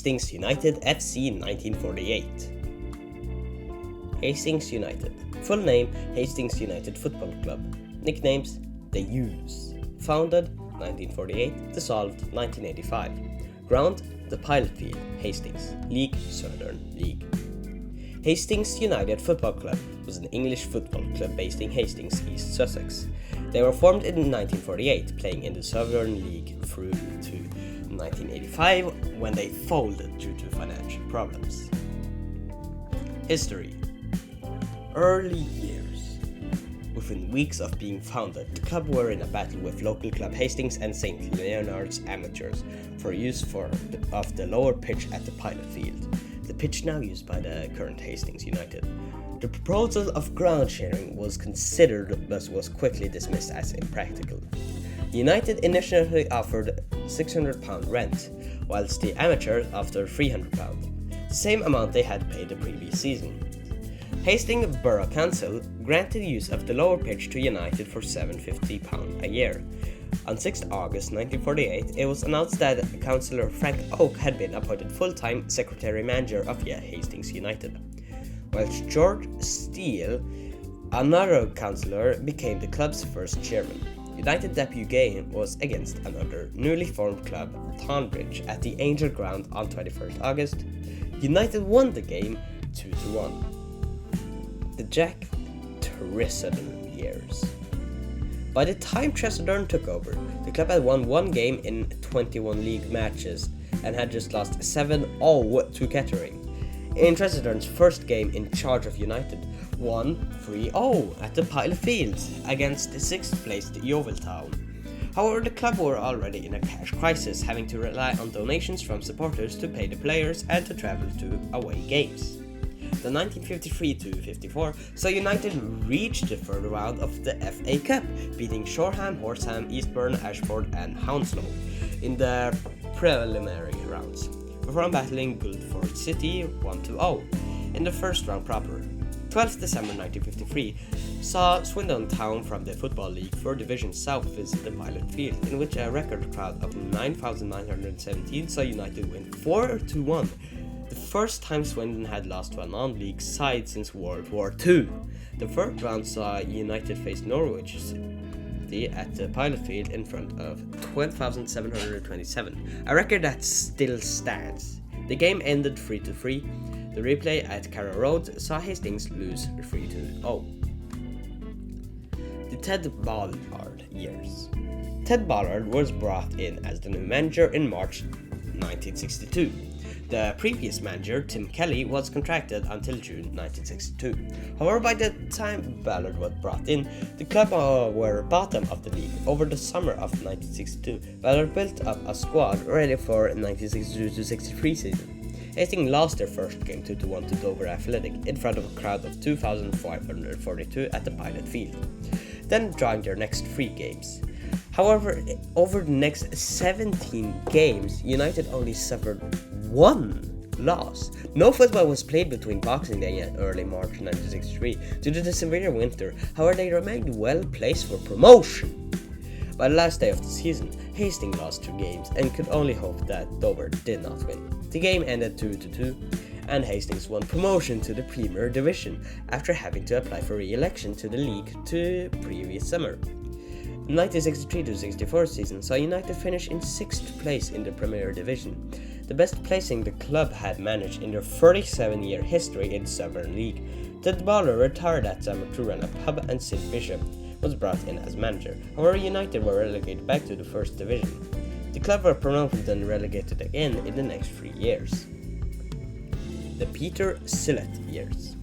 Hastings United FC 1948. Hastings United. Full name Hastings United Football Club. Nicknames The U's. Founded 1948, dissolved 1985. Ground the Pilot Field, Hastings. League Southern League. Hastings United Football Club was an English football club based in Hastings, East Sussex. They were formed in 1948, playing in the Southern League through to 1985 when they folded due to financial problems. History. Early years. Within weeks of being founded, the club were in a battle with local club Hastings and St. Leonard's Amateurs for use of the lower pitch at the Pilot Field, the pitch now used by the current Hastings United. The proposal of ground sharing was considered but was quickly dismissed as impractical. United initially offered £600 rent, whilst the Amateurs offered £300, the same amount they had paid the previous season. Hastings Borough Council granted use of the lower pitch to United for £750 a year. On 6 August 1948, it was announced that Councillor Frank Oak had been appointed full-time secretary-manager of Hastings United, whilst George Steele, another councillor, became the club's first chairman. United debut game was against another newly formed club, Tonbridge, at the Angel Ground on 21st August. United won the game 2-1. The Jack Tressedon years. By the time Tressedon took over, the club had won one game in 21 league matches and had just lost 7-0 to Kettering. In Tressedon's first game in charge of United, won 3-0 at the Pilot Field against the 6th placed Yeoviltown. However, the club were already in a cash crisis, having to rely on donations from supporters to pay the players and to travel to away games. The 1953-54 saw United reach the third round of the FA Cup, beating Shoreham, Horsham, Eastbourne, Ashford and Hounslow in the preliminary rounds, before battling Guildford City 1-0 in the first round proper. 12th December 1953 saw Swindon Town from the Football League 3rd Division South visit the Pilot Field, in which a record crowd of 9,917 saw United win 4-1. The first time Swindon had lost to a non-league side since World War II. The third round saw United face Norwich City at the Pilot Field in front of 12,727, a record that still stands. The game ended 3-3. The replay at Carrow Road saw Hastings lose 3-0. The Ted Ballard years. Ted Ballard was brought in as the new manager in March 1962. The previous manager, Tim Kelly, was contracted until June 1962. However, by the time Ballard was brought in, the club were bottom of the league. Over the summer of 1962, Ballard built up a squad ready for 1962-63 season. Hastings lost their first game 2-1 to Dover Athletic in front of a crowd of 2,542 at the Pilot Field, then drawing their next 3 games. However, over the next 17 games, United only suffered 1 loss. No football was played between Boxing Day and early March 1963 due to the severe winter. However, they remained well placed for promotion. By the last day of the season, Hastings lost 2 games and could only hope that Dover did not win. The game ended 2-2, and Hastings won promotion to the Premier Division after having to apply for re-election to the league the previous summer. The 1963-64 season saw United finish in 6th place in the Premier Division, the best placing the club had managed in their 37-year history in Southern League. Ted Ballard retired that summer to run a pub, and Sid Bishop was brought in as manager. However, United were relegated back to the 1st Division. The club were promoted and relegated again in the next 3 years. The Peter Sillett years.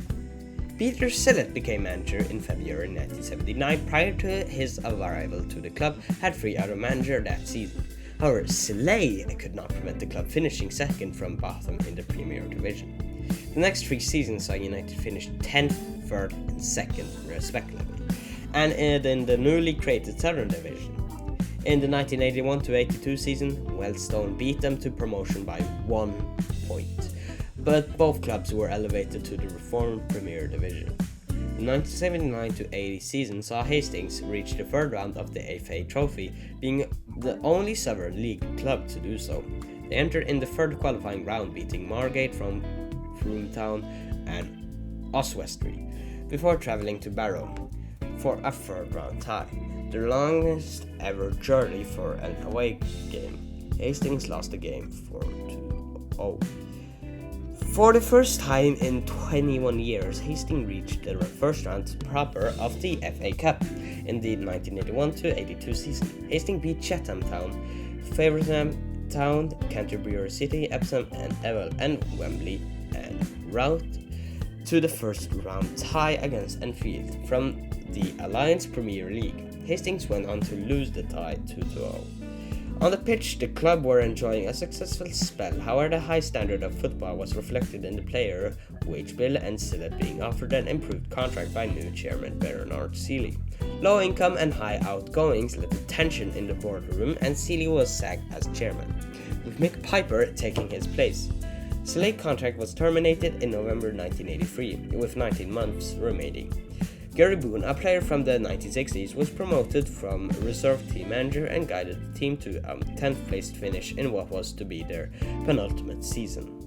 Peter Sillett became manager in February 1979. Prior to his arrival to the club, had 3 other managers that season. However, Sillett could not prevent the club finishing second from bottom in the Premier Division. The next 3 seasons saw United finish 10th, 3rd and 2nd respectively, and in the newly created Southern Division. In the 1981-82 season, Wellstone beat them to promotion by 1 point, but both clubs were elevated to the reformed Premier Division. The 1979-80 season saw Hastings reach the 3rd round of the FA Trophy, being the only Southern League club to do so. They entered in the third qualifying round, beating Margate from Town and Oswestry before travelling to Barrow for a third round tie, the longest ever journey for an away game. Hastings lost the game 4-0. For the first time in 21 years, Hastings reached the first round proper of the FA Cup in the 1981-82 season. Hastings beat Chatham Town, Faversham Town, Canterbury City, Epsom and Ewell and Wembley, and route to the first round tie against Enfield from the Alliance Premier League. Hastings went on to lose the tie 2-0. On the pitch, the club were enjoying a successful spell. However, the high standard of football was reflected in the player wage bill and Sillett being offered an improved contract by new chairman Bernard Seeley. Low income and high outgoings led to tension in the boardroom, and Seeley was sacked as chairman, with Mick Piper taking his place. Seeley's contract was terminated in November 1983, with 19 months remaining. Gary Boone, a player from the 1960s, was promoted from reserve team manager and guided the team to a 10th place finish in what was to be their penultimate season.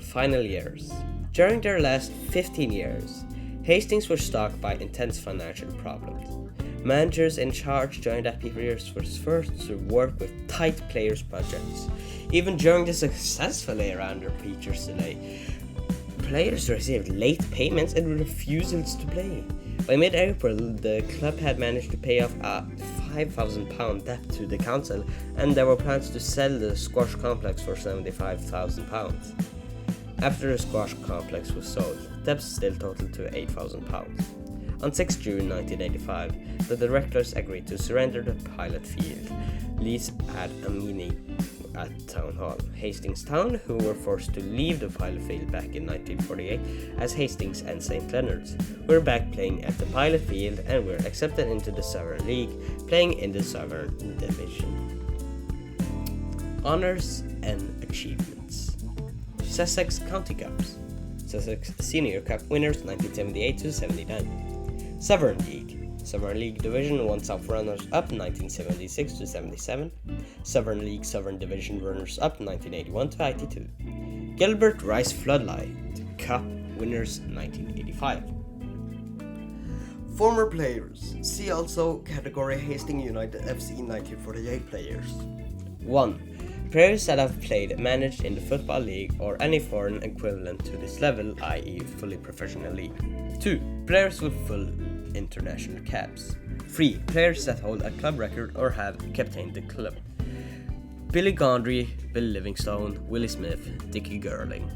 Final years. During their last 15 years, Hastings were stalked by intense financial problems. Managers in charge during that period were forced to work with tight players' budgets. Even during the successful era under Peter Seeley, players received late payments and refusals to play. By mid-April, the club had managed to pay off a £5,000 debt to the council, and there were plans to sell the squash complex for £75,000. After the squash complex was sold, debts still totaled to £8,000. On 6 June 1985, the directors agreed to surrender the pilot field lease at a meeting at Town Hall. Hastings Town, who were forced to leave the pilot field back in 1948 as Hastings and St. Leonard's, were back playing at the pilot field and were accepted into the Southern League, playing in the Southern Division. Honours and achievements. Sussex County Cups. Sussex Senior Cup winners 1978-79. Southern League. Southern League Division 1 South runners-up 1976-77. Southern League Southern Division runners-up 1981-82. Gilbert Rice Floodlight Cup winners 1985. Former players. See also category Hastings United FC 1948 players. 1. Players that have played, managed in the Football League or any foreign equivalent to this level, i.e. fully professional league. 2. Players with full international caps. 3. Players that hold a club record or have captained the club. Billy Gondry, Bill Livingstone, Willie Smith, Dickie Girling.